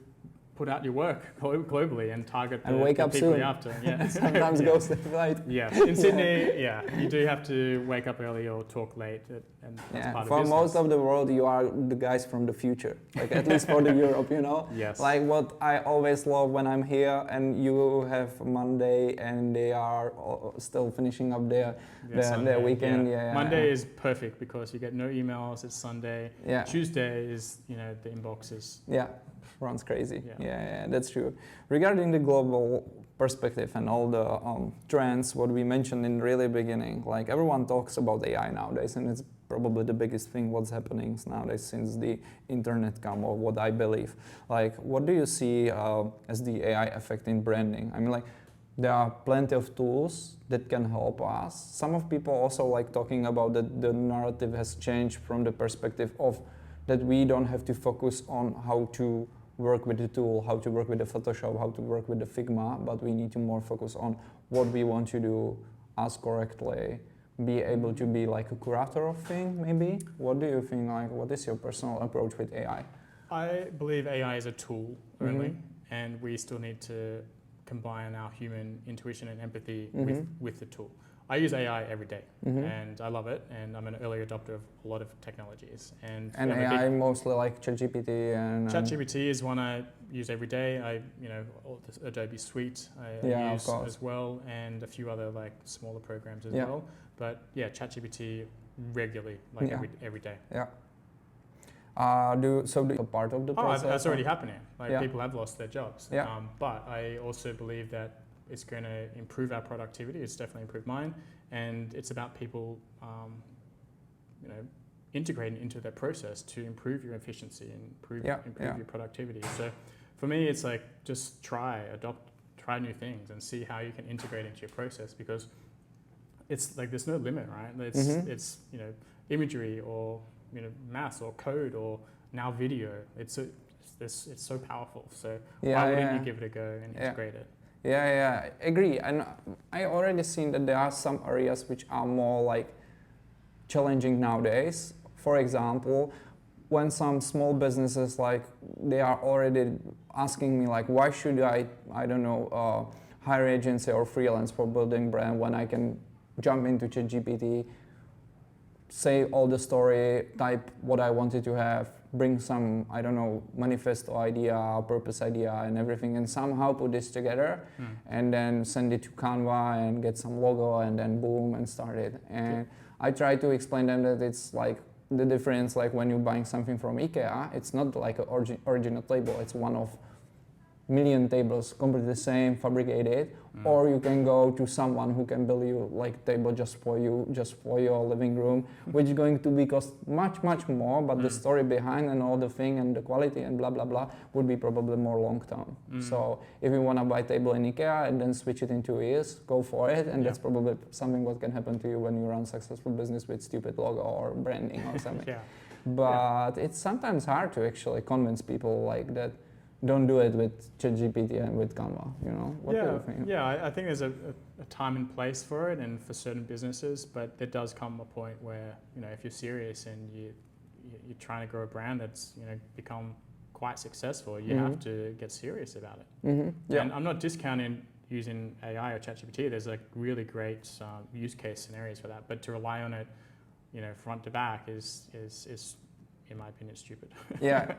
put out your work globally and target the wake up people soon. you're after. Yeah. Sometimes goes to flight. Yeah. In Sydney, you do have to wake up early or talk late, and that's part of for business. most of the world, you are the guys from the future. Like at least for the Europe, Yes. Like what I always love when I'm here, and you have Monday, and they are still finishing up their weekend. Monday is perfect because you get no emails. It's Sunday. Yeah. Tuesday is the inbox is. Yeah. Runs crazy. Yeah, that's true. Regarding the global perspective and all the trends, what we mentioned in the really beginning, like everyone talks about AI nowadays, and it's probably the biggest thing what's happening nowadays since the internet come, or what I believe. Like, what do you see as the AI effect in branding? I mean, like, there are plenty of tools that can help us. Some of people also like talking about that the narrative has changed from the perspective of that we don't have to focus on how to work with the tool, how to work with the Photoshop, how to work with the Figma, but we need to more focus on what we want to do as correctly, be able to be like a curator of things, maybe? What do you think, like, what is your personal approach with AI? I believe AI is a tool only, and we still need to combine our human intuition and empathy with the tool. I use AI every day, and I love it, and I'm an early adopter of a lot of technologies. And AI mostly like ChatGPT and... ChatGPT is one I use every day. All the Adobe Suite I use as well, and a few other like smaller programs as well. But ChatGPT regularly, like every day. Yeah. So a part of the process? That's already happening. Like people have lost their jobs. But I also believe that it's going to improve our productivity. It's definitely improved mine, and it's about people, integrating into that process to improve your efficiency and improve your productivity. So, for me, it's like just try new things and see how you can integrate into your process, because it's like there's no limit, right? It's imagery or maths or code or now video. It's so powerful. So why wouldn't you give it a go and integrate it? Yeah, agree. And I already seen that there are some areas which are more like challenging nowadays. For example, when some small businesses, like, they are already asking me, like, why should I don't know, hire agency or freelance for building brand when I can jump into ChatGPT, say all the story, type what I wanted to have, bring some, I don't know, manifesto idea, purpose idea and everything, and somehow put this together and then send it to Canva and get some logo and then boom and start it. And I try to explain them that it's like the difference, like when you're buying something from IKEA, it's not like an original table, it's one of million tables, completely the same, fabricated, or you can go to someone who can build you like table just for you, just for your living room, which is going to be cost much more, but the story behind and all the thing and the quality and blah blah blah would be probably more long term. So if you want to buy a table in IKEA and then switch it into EOS, go for it, and that's probably something what can happen to you when you run successful business with stupid logo or branding or something. But it's sometimes hard to actually convince people like that. Don't do it with ChatGPT and with Canva, What do you think? Yeah, I think there's a time and place for it and for certain businesses, but there does come a point where, if you're serious and you're trying to grow a brand that's, become quite successful, you have to get serious about it. And I'm not discounting using AI or ChatGPT. There's like really great use case scenarios for that, but to rely on it, front to back is in my opinion, stupid. Yeah.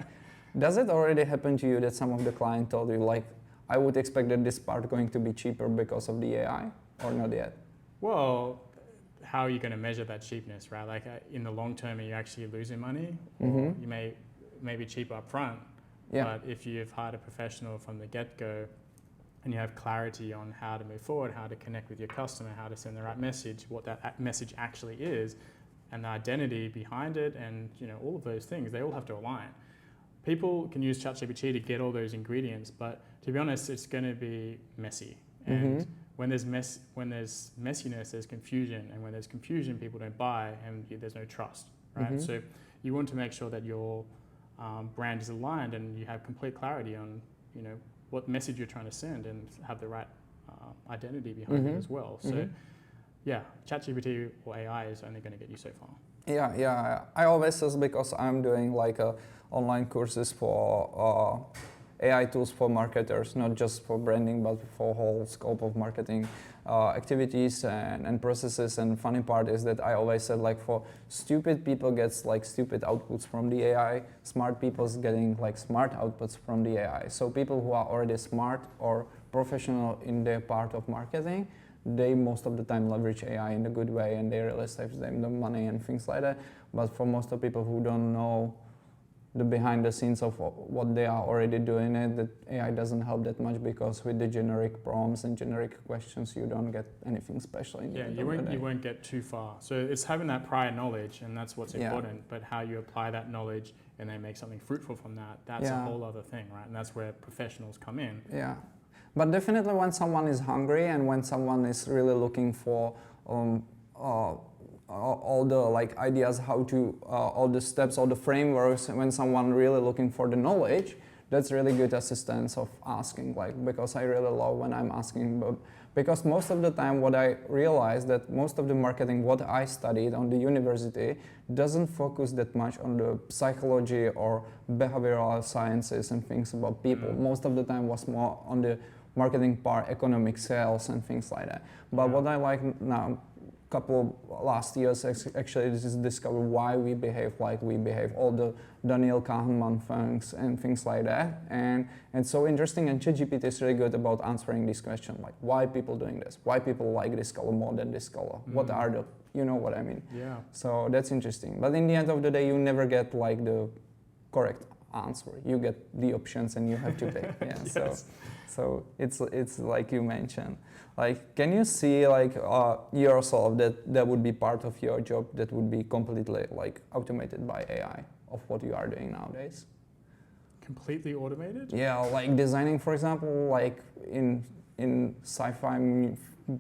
Does it already happen to you that some of the client told you, like, I would expect that this part going to be cheaper because of the AI, or not yet? Well, how are you going to measure that cheapness, right? Like in the long term, are you actually losing money? Or you may be cheaper up front, but if you've hired a professional from the get-go, and you have clarity on how to move forward, how to connect with your customer, how to send the right message, what that message actually is, and the identity behind it, and all of those things, they all have to align. People can use ChatGPT to get all those ingredients, but to be honest, it's going to be messy. And when there's messiness, there's confusion, and when there's confusion, people don't buy, and there's no trust, right? So you want to make sure that your brand is aligned and you have complete clarity on what message you're trying to send, and have the right identity behind it as well. So yeah, ChatGPT or AI is only going to get you so far. Yeah. I always say, because I'm doing like online courses for AI tools for marketers, not just for branding, but for whole scope of marketing activities and processes. And funny part is that I always said, like, for stupid people gets like stupid outputs from the AI, smart people's getting like smart outputs from the AI. So people who are already smart or professional in their part of marketing, they most of the time leverage AI in a good way, and they really saves them the money and things like that. But for most of the people who don't know the behind the scenes of what they are already doing it, that AI doesn't help that much, because with the generic prompts and generic questions, you don't get anything special in the end you won't get too far. So it's having that prior knowledge, and that's what's important, but how you apply that knowledge and then make something fruitful from that, that's a whole other thing, right? And that's where professionals come in. Yeah. But definitely when someone is hungry and when someone is really looking for all the like ideas, how to all the steps, all the frameworks, when someone really looking for the knowledge, that's really good assistance of asking, like, because I really love when I'm asking, because most of the time what I realized that most of the marketing what I studied on the university doesn't focus that much on the psychology or behavioral sciences and things about people. Most of the time was more on the marketing part, economic sales and things like that. But what I like now, couple of last years actually, this is discover why we behave like we behave, all the Daniel Kahneman things and things like that, and it's so interesting. And ChatGPT is really good about answering this question, like why people doing this, why people like this color more than this color, what are the, you know what I mean? Yeah. So that's interesting. But in the end of the day, you never get like the correct answer. You get the options and you have to pick. Yeah. Yes. So it's like you mentioned. Like, can you see like yourself that would be part of your job that would be completely like automated by AI of what you are doing nowadays? Completely automated? Yeah, like designing, for example, like in sci-fi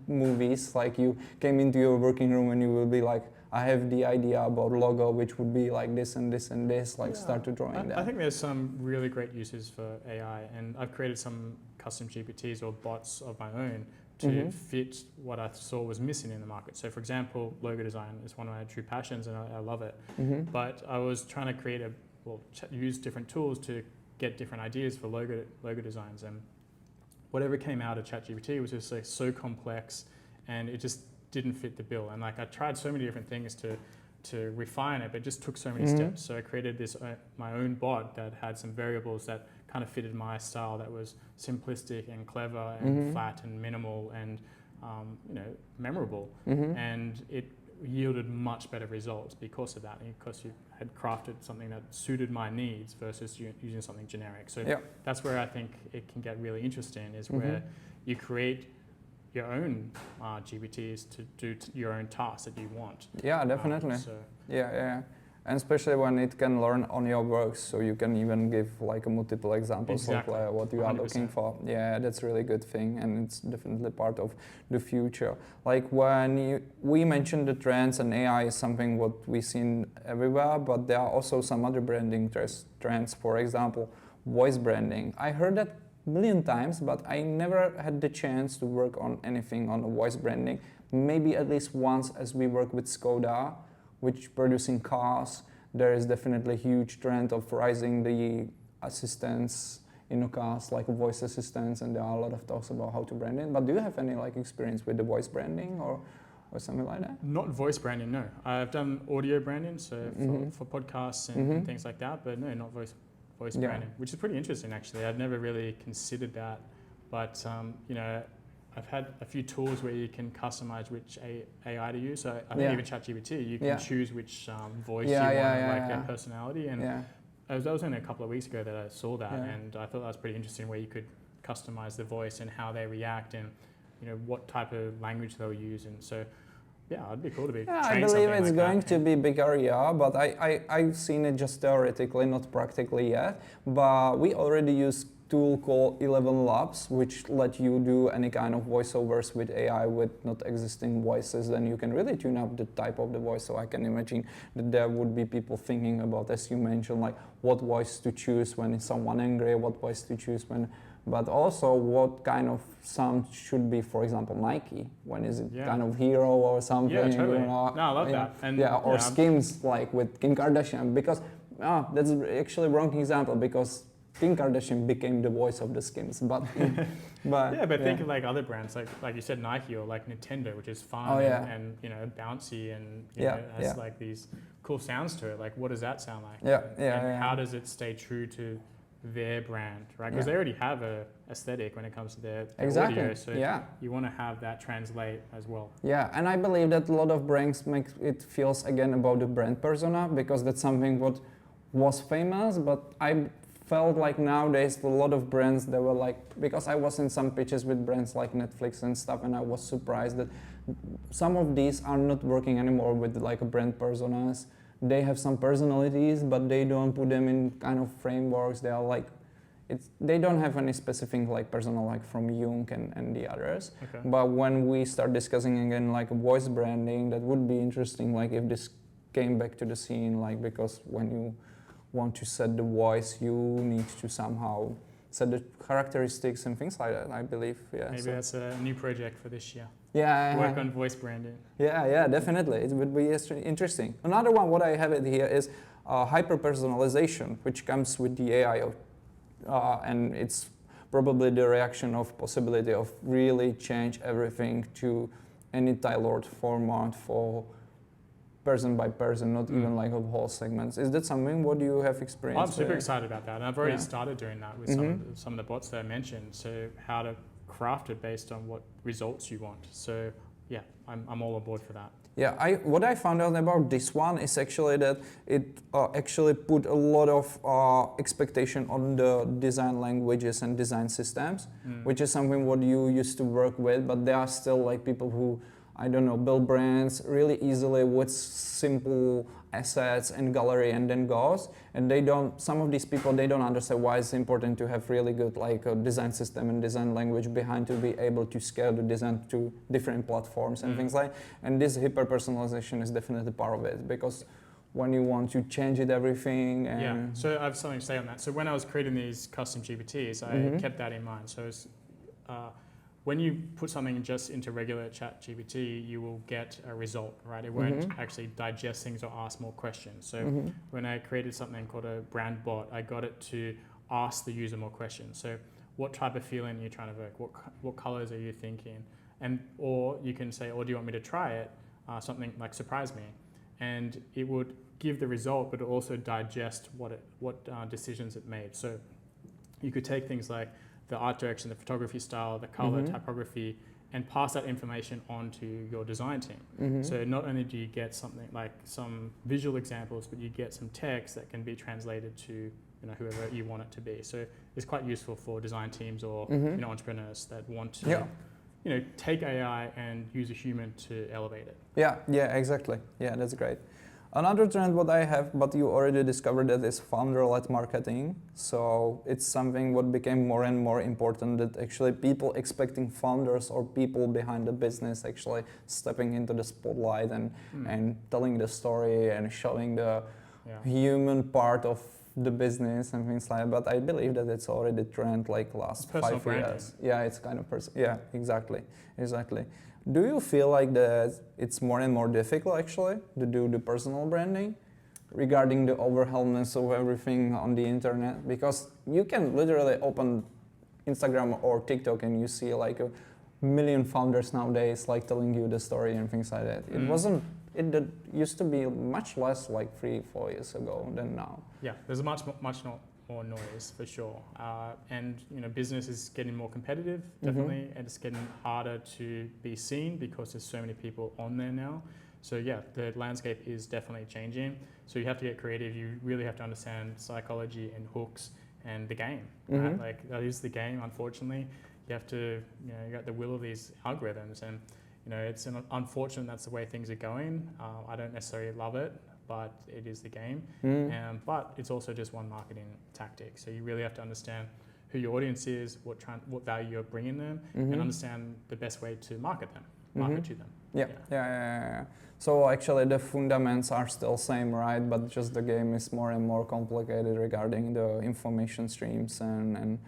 movies, like you came into your working room and you will be like, I have the idea about logo, which would be like this and this and this, like start to drawing that. I think there's some really great uses for AI, and I've created some custom GPTs or bots of my own to fit what I saw was missing in the market. So for example, logo design is one of my true passions, and I love it. But I was trying to create use different tools to get different ideas for logo designs, and whatever came out of ChatGPT was just like so complex, and it just didn't fit the bill. And like I tried so many different things to refine it, but it just took so many steps. So I created this my own bot that had some variables that kind of fitted my style, that was simplistic and clever and flat and minimal and memorable. And it yielded much better results because of that, and because you had crafted something that suited my needs versus using something generic. So that's where I think it can get really interesting, is where you create your own GPTs to do your own tasks that you want. Yeah, definitely. And especially when it can learn on your works, so you can even give like multiple examples of what you 100%. Are looking for. Yeah, that's a really good thing, and it's definitely part of the future. Like when we mentioned the trends, and AI is something what we seen everywhere, but there are also some other branding trends. For example, voice branding. I heard that a million times, but I never had the chance to work on anything on voice branding. Maybe at least once, as we work with Skoda, which producing cars. There is definitely a huge trend of rising the assistants in the cars, like voice assistants, and there are a lot of talks about how to brand it. But do you have any like experience with the voice branding or something like that? Not voice branding, no. I've done audio branding, so for podcasts and things like that, but no, not voice branding, which is pretty interesting actually. I've never really considered that, but I've had a few tools where you can customize which AI to use. So I think even ChatGPT, you can choose which voice you want, like their personality. And that was only a couple of weeks ago that I saw that, and I thought that was pretty interesting, where you could customize the voice and how they react and what type of language they'll use. And so yeah, it'd be cool to be Yeah, I trained believe something it's like going that. to be bigger, yeah, but I've seen it just theoretically, not practically yet. But we already use tool called 11 Labs, which let you do any kind of voiceovers with AI with not existing voices. Then you can really tune up the type of the voice. So I can imagine that there would be people thinking about, as you mentioned, like what voice to choose when is someone angry, what voice to choose when, but also what kind of sound should be, for example, Nike. When is it kind of hero or something? Yeah, totally. You know, No, I love that. And or Skims like with Kim Kardashian, because that's actually wrong example because Kim Kardashian became the voice of the Skims, but think of like other brands, like you said, Nike or like Nintendo, which is fun and bouncy and has like these cool sounds to it. Like, what does that sound like? How does it stay true to their brand, right? Because they already have a aesthetic when it comes to their audio, so you want to have that translate as well. Yeah, and I believe that a lot of brands make it feels again about the brand persona, because that's something what was famous, but I felt like nowadays a lot of brands, they were like, because I was in some pitches with brands like Netflix and stuff, and I was surprised that some of these are not working anymore with like a brand personas. They have some personalities, but they don't put them in kind of frameworks. They are like, they don't have any specific like persona like from Jung and the others. Okay. But when we start discussing again like voice branding, that would be interesting. Like if this came back to the scene, like because when you want to set the voice, you need to somehow set the characteristics and things like that, I believe. Yeah. Maybe that's a new project for this year. Yeah. Work on voice branding. Yeah, definitely. It would be interesting. Another one, what I have it here is hyper-personalization, which comes with the AI. And it's probably the reaction of possibility of really change everything to any tailored format for person by person, not even like of whole segments. Is that something what you have experienced? I'm super excited about that, and I've already started doing that with some of the bots that I mentioned. So how to craft it based on what results you want. So yeah, I'm all on board for that. Yeah, what I found out about this one is actually that it actually put a lot of expectation on the design languages and design systems, which is something what you used to work with, but there are still like people who, I don't know, build brands really easily with simple assets and gallery and then goes. And they don't, some of these people, they don't understand why it's important to have really good like a design system and design language behind to be able to scale the design to different platforms and things like. And this hyper personalization is definitely part of it, because when you want to change it everything. And so I have something to say on that. So when I was creating these custom GPTs, I kept that in mind. So it's, when you put something just into regular chat GPT, you will get a result, right? It won't actually digest things or ask more questions. So when I created something called a brand bot, I got it to ask the user more questions. So what type of feeling are you trying to evoke? What colors are you thinking? And or you can say, or do you want me to try it? Something like surprise me. And it would give the result, but it also digest what decisions it made. So you could take things like the art direction, the photography style, the color, typography, and pass that information on to your design team. So not only do you get something like some visual examples, but you get some text that can be translated to whoever you want it to be. So it's quite useful for design teams or entrepreneurs that want to take AI and use a human to elevate it. Yeah, exactly. Yeah, that's great. Another trend what I have, but you already discovered that, is founder-led marketing. So it's something what became more and more important, that actually people expecting founders or people behind the business actually stepping into the spotlight and telling the story and showing the human part of the business and things like that. But I believe that it's already trend like last 5 years. Yeah, it's kind of exactly. Do you feel like that it's more and more difficult actually to do the personal branding regarding the overwhelmness of everything on the internet? Because you can literally open Instagram or TikTok and you see like a million founders nowadays like telling you the story and things like that. It used to be much less like 3-4 years ago than now. Yeah, there's much more noise for sure, and business is getting more competitive, definitely, and it's getting harder to be seen because there's so many people on there now. So yeah, the landscape is definitely changing. So you have to get creative. You really have to understand psychology and hooks and the game, right? Like that is the game. Unfortunately, you have to, you got the will of these algorithms, and it's unfortunate that's the way things are going. I don't necessarily love it, but it is the game. But it's also just one marketing tactic. So you really have to understand who your audience is, what value you're bringing them, and understand the best way to market to them. Yeah. So actually the fundamentals are still same, right? But just the game is more and more complicated regarding the information streams and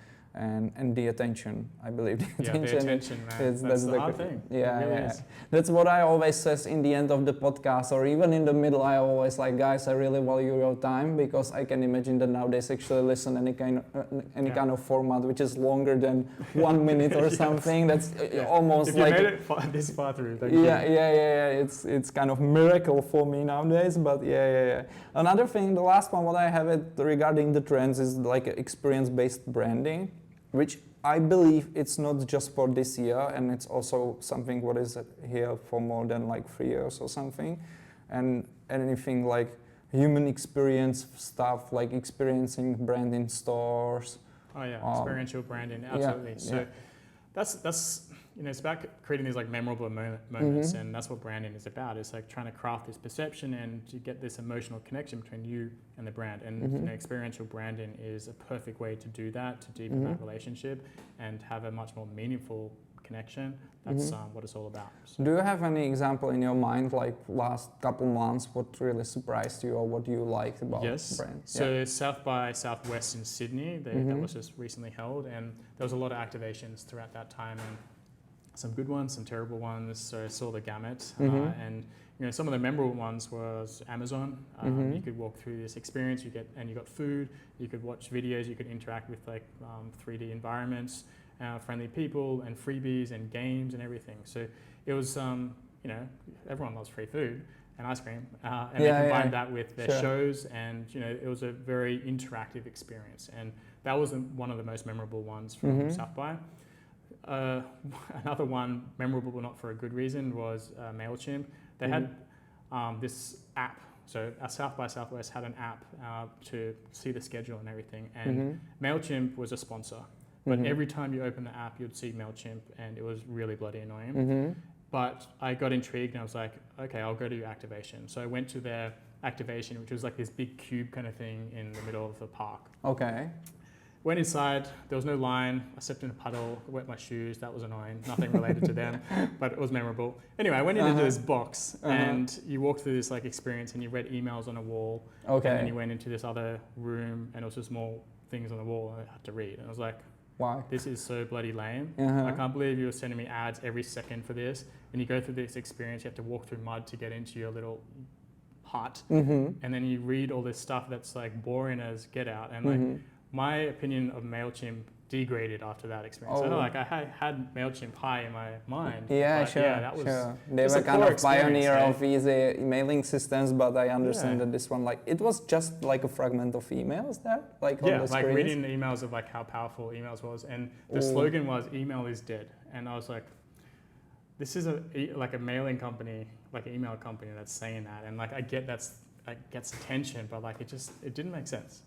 the attention. I believe the attention, man. That's the hard thing. Yeah, it really is. That's what I always says in the end of the podcast, or even in the middle. I always like, guys, I really value your time, because I can imagine that nowadays actually listen any kind of format which is longer than 1 minute or something. That's almost if you like made it this far through. It's kind of miracle for me nowadays. But Another thing, the last one, what I have it regarding the trends is like experience-based branding, which I believe it's not just for this year, and it's also something what is here for more than like 3 years or something. And anything like human experience stuff, like experiencing brand in stores. Oh yeah, experiential branding, absolutely. So that's it's about creating these like memorable moments, and that's what branding is about. It's like trying to craft this perception and to get this emotional connection between you and the brand. And experiential branding is a perfect way to do that, to deepen that relationship and have a much more meaningful connection. That's what it's all about. So. Do you have any example in your mind, like last couple months, what really surprised you or what you liked about brand? So South by Southwest in Sydney, that was just recently held, and there was a lot of activations throughout that time, and some good ones, some terrible ones. So I saw the gamut, and some of the memorable ones was Amazon. You could walk through this experience, you got food, you could watch videos, you could interact with like 3D environments, friendly people, and freebies and games and everything. So it was, everyone loves free food and ice cream, and they combined that with their shows, and it was a very interactive experience, and that was one of the most memorable ones from South by. Another one, memorable but not for a good reason, was MailChimp. They had this app. So South by Southwest had an app to see the schedule and everything, and MailChimp was a sponsor. But every time you open the app, you'd see MailChimp, and it was really bloody annoying. But I got intrigued, and I was like, okay, I'll go to activation. So I went to their activation, which was like this big cube kind of thing in the middle of the park. Okay. Went inside, there was no line, I stepped in a puddle, wet my shoes, that was annoying, nothing related to them, but it was memorable. Anyway, I went into this box, and you walked through this like experience, and you read emails on a wall, and then you went into this other room, and it was just more things on the wall I had to read, and I was like, wow, this is so bloody lame. I can't believe you were sending me ads every second for this, and you go through this experience, you have to walk through mud to get into your little hut, and then you read all this stuff that's like boring as get out, and like, my opinion of MailChimp degraded after that experience. I know, like I had MailChimp high in my mind. That was They were kind of pioneer of easy emailing systems, but I understand that this one, like, it was just like a fragment of emails there, like on the screens. Like reading the emails of like how powerful emails was, and the slogan was "Email is dead," and I was like, this is like a mailing company, like an email company that's saying that, and like I get that gets attention, but like it didn't make sense.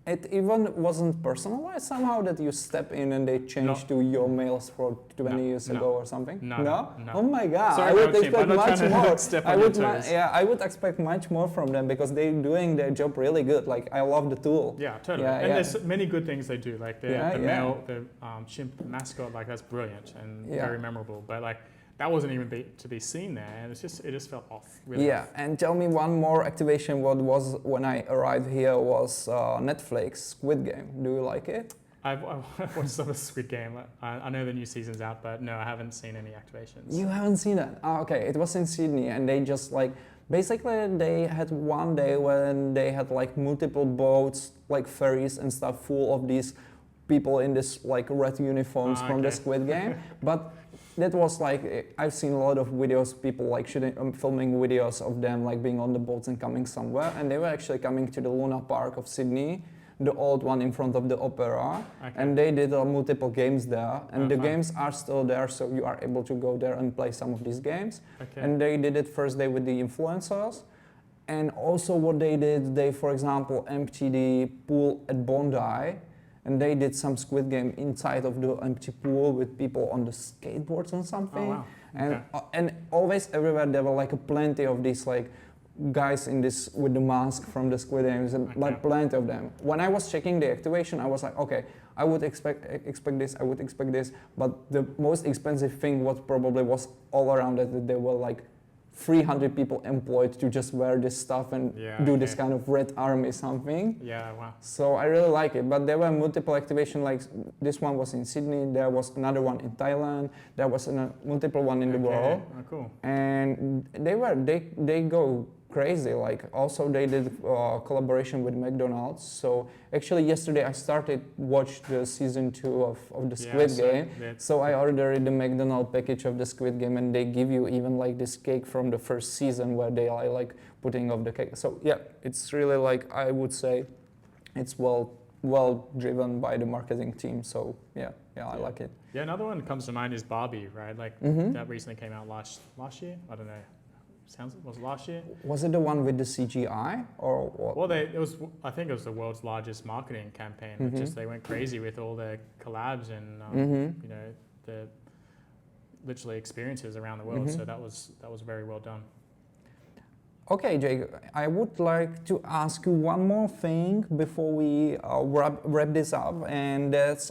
It even wasn't personalized somehow, that you step in and they change to your mails for 20 years ago or something? No. Oh my God! Sorry, I would expect much more. Step on your toes. I would expect much more from them, because they're doing their job really good. Like, I love the tool. Yeah, totally. And there's many good things they do. Like the chimp mascot, like that's brilliant and very memorable. But like, that wasn't even to be seen there, and it just felt off. Really off. And tell me one more activation. What was when I arrived here was Netflix Squid Game. Do you like it? I watched some of Squid Game. I know the new season's out, but no, I haven't seen any activations. You haven't seen it? Oh, okay, it was in Sydney, and they just like, basically they had one day when they had like multiple boats, like ferries and stuff, full of these people in this like red uniforms from the Squid Game. But that was like, I've seen a lot of videos, people like filming videos of them like being on the boats and coming somewhere, and they were actually coming to the Luna Park of Sydney, the old one in front of the opera, and they did multiple games there, and the games are still there, so you are able to go there and play some of these games. And they did it first day with the influencers, and also what they did, they, for example, emptied the pool at Bondi, and they did some Squid Game inside of the empty pool with people on the skateboards or something. Oh, wow. And Okay. and always everywhere there were like plenty of these like guys in this with the mask from the Squid Games, and like plenty of them. When I was checking the activation, I was like, okay, I would expect this, I would expect this, but the most expensive thing was all around it, that there were like 300 people employed to just wear this stuff and do this kind of red army something. Yeah, wow. So I really like it, but there were multiple activation, like this one was in Sydney, there was another one in Thailand, there was a multiple one in the world. Oh, cool. And they go crazy. Like also they did collaboration with McDonald's. So actually yesterday I started watch the season 2 of the Squid Game. So I ordered the McDonald's package of the Squid Game, and they give you even like this cake from the first season where they are like putting off the cake. So yeah, it's really like, I would say it's well driven by the marketing team. So yeah, I like it. Yeah, another one that comes to mind is Barbie, right? Like that recently came out last year. I don't know. Was it last year? Was it the one with the CGI or what? Well, I think it was the world's largest marketing campaign. Just they went crazy with all their collabs and you know, the literally experiences around the world. So that was very well done. Okay, Jake, I would like to ask you one more thing before we wrap this up, and that's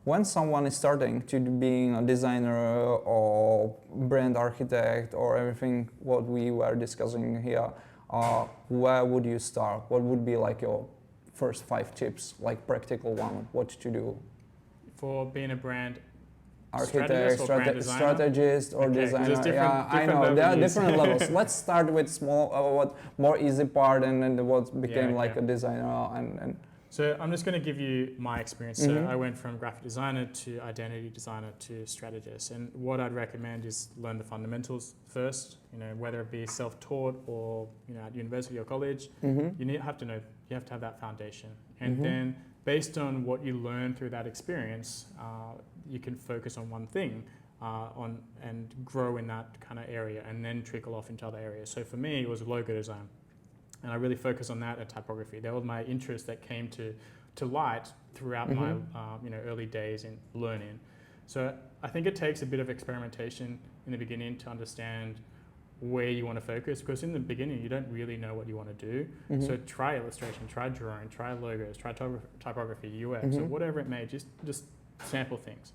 when someone is starting to being a designer or brand architect or everything what we were discussing here, where would you start? What would be like your first 5 tips, like practical one, what to do? For being a brand architect, strategist, or designer. Yeah, I know there are different levels. Let's start with more easy part, and then what became like a designer. And so I'm just going to give you my experience. So I went from graphic designer to identity designer to strategist, and what I'd recommend is learn the fundamentals first. You know, whether it be self-taught or at university or college, you have to have that foundation, and then based on what you learn through that experience, you can focus on one thing and grow in that kind of area, and then trickle off into other areas. So for me, it was logo design, and I really focused on that and typography. That was my interest that came to light throughout my early days in learning. So I think it takes a bit of experimentation in the beginning to understand where you want to focus, because in the beginning you don't really know what you want to do. So try illustration, try drawing, try logos, try typography, UX, or whatever it may. Just sample things.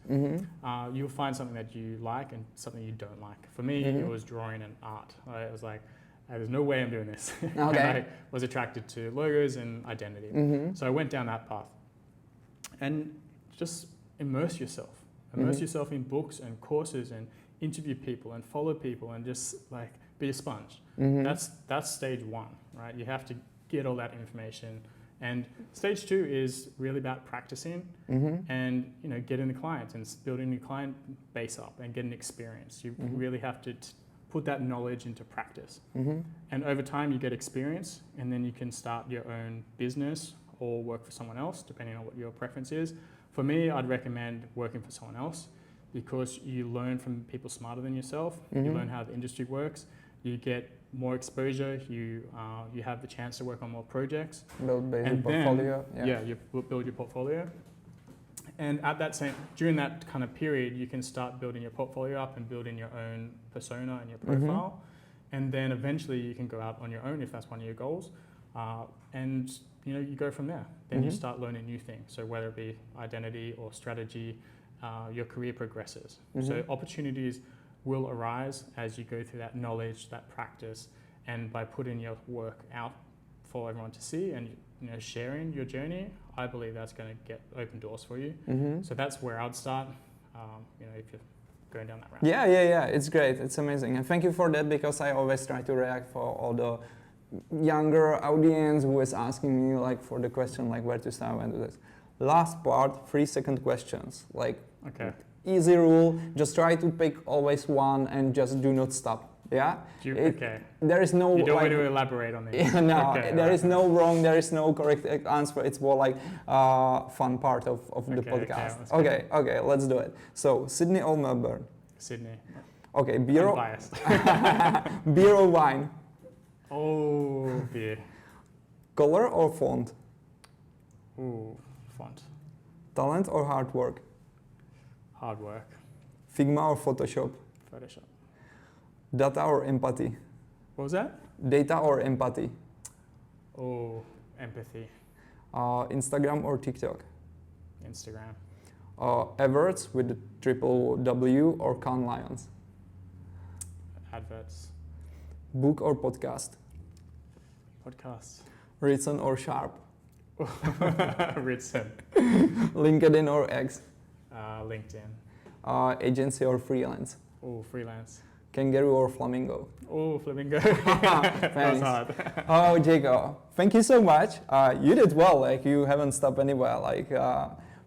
You'll find something that you like and something you don't like. For me, it was drawing and art. I was like, there's no way I'm doing this. Okay. And I was attracted to logos and identity. So I went down that path. And just immerse yourself. Immerse yourself in books and courses, and interview people and follow people, and just like be a sponge. That's stage 1, right? You have to get all that information. And stage 2 is really about practicing and getting the clients and building your client base up and getting experience. You really have to put that knowledge into practice. And over time you get experience, and then you can start your own business or work for someone else, depending on what your preference is. For me, I'd recommend working for someone else, because you learn from people smarter than yourself. You learn how the industry works. You get more exposure. You have the chance to work on more projects. Build your portfolio. You build your portfolio. And during that kind of period, you can start building your portfolio up and building your own persona and your profile. And then eventually you can go out on your own if that's one of your goals. And you go from there. Then you start learning new things. So whether it be identity or strategy, your career progresses. So opportunities will arise as you go through that knowledge, that practice, and by putting your work out for everyone to see and sharing your journey, I believe that's going to open doors for you. So that's where I'd start. If you're going down that route. Yeah. It's great. It's amazing, and thank you for that, because I always try to react for all the younger audience who is asking me like for the question like where to start and do this. Last part, 3-second questions. Like easy rule, just try to pick always one and just do not stop. Yeah? There is no... You don't want to elaborate on it. There is no wrong, there is no correct answer. It's more like fun part of the podcast. Okay, let's do it. So, Sydney or Melbourne? Sydney. Okay, beer I'm biased. Beer or wine? Oh, beer. Color or font? Ooh, font. Talent or hard work? Hard work. Figma or Photoshop? Photoshop. Data or empathy? What was that? Data or empathy? Oh, empathy. Instagram or TikTok? Instagram. Adverts with the triple W or Cannes Lions? Adverts. Book or podcast? Podcast. Written or sharp? Written. LinkedIn or X? LinkedIn. Agency or freelance? Oh, freelance. Kangaroo or flamingo? Oh, flamingo. That was hard. Oh, Jacob, thank you so much. You did well. Like, you haven't stopped anywhere. Like,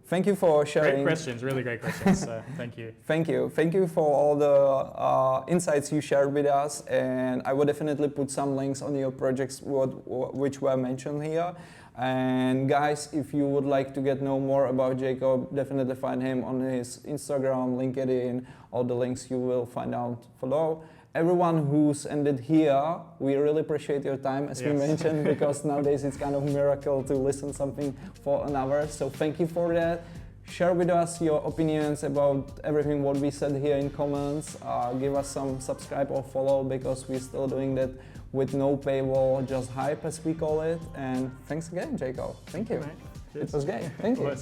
thank you for sharing. Great questions, really great questions. So thank you. Thank you. Thank you for all the insights you shared with us. And I will definitely put some links on your projects which were mentioned here. And guys, if you would like to get know more about Jacob, definitely find him on his Instagram, LinkedIn, all the links you will find out below. Everyone who's ended here, we really appreciate your time, as we mentioned, because nowadays it's kind of a miracle to listen something for an hour. So thank you for that. Share with us your opinions about everything what we said here in comments. Give us some subscribe or follow, because we're still doing that with no paywall, just hype as we call it. And thanks again, Jacob. Thank you. Right. It was great. Thank you.